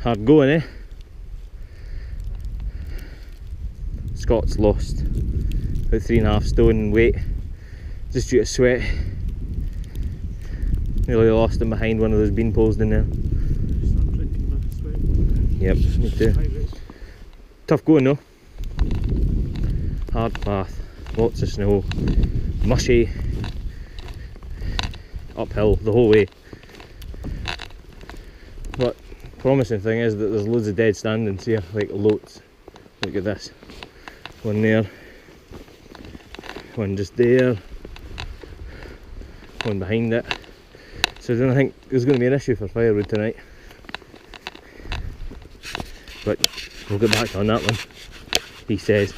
Hard going, eh? Scott's lost about 3.5 stone in weight just due to sweat. Nearly lost him behind one of those bean poles down there. Start drinking my sweat. Yep, me too. Tough going though. Hard path, lots of snow, mushy, uphill the whole way. But promising thing is that there's loads of dead standings here, like loads. Look at this. One there, one just there, one behind it. So I don't think there's going to be an issue for firewood tonight. But we'll get back on that one, he says.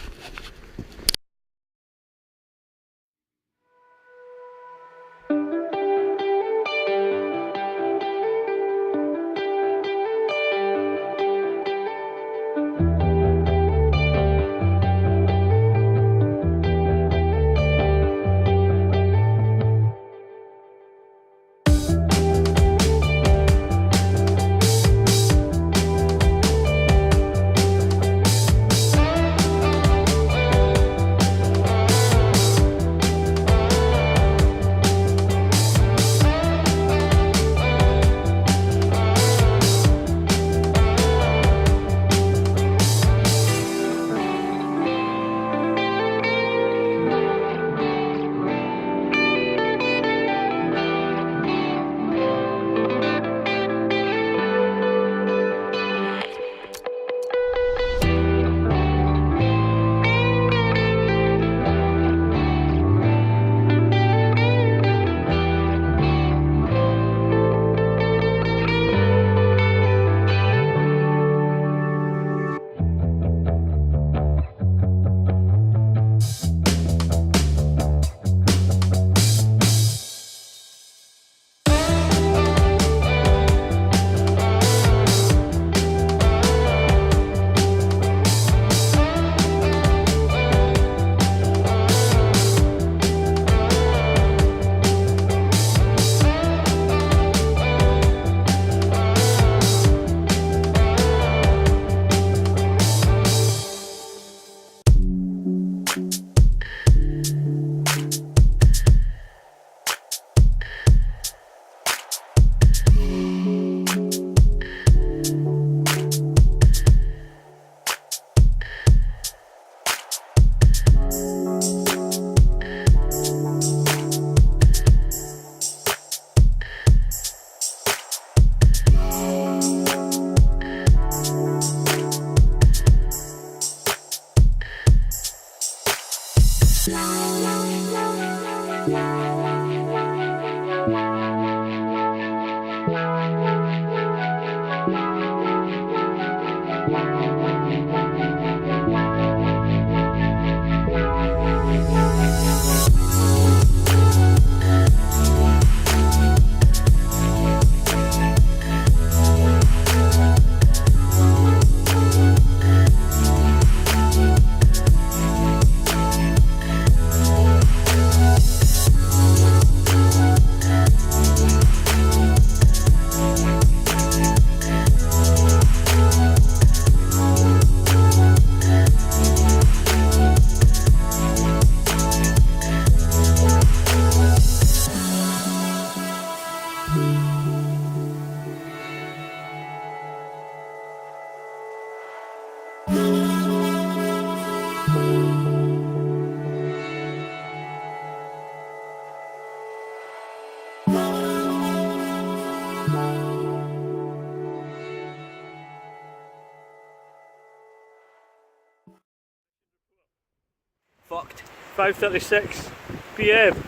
Fucked. 5:36 PM.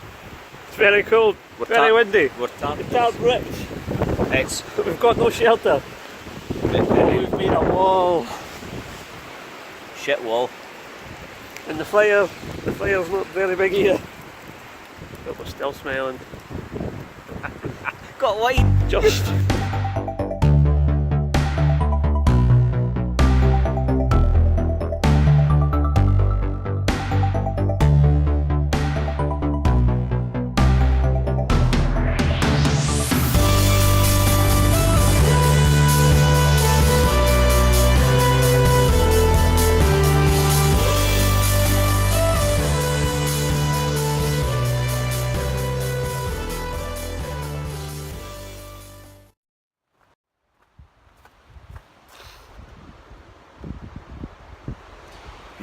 It's very cold, very windy. We're tarred. It's tarred bricks. We've got no shelter. We've made a wall. Shit wall. And the fire's not very big either. But we're still smelling. Got wine. Just.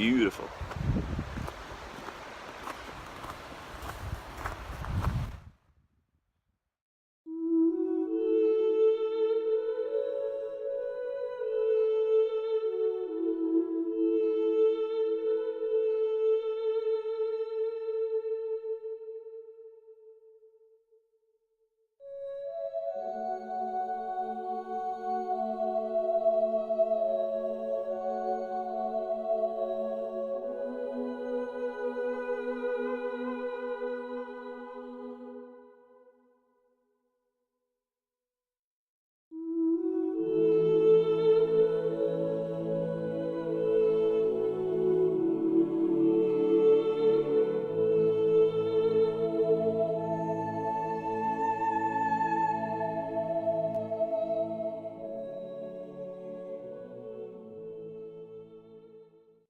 beautiful.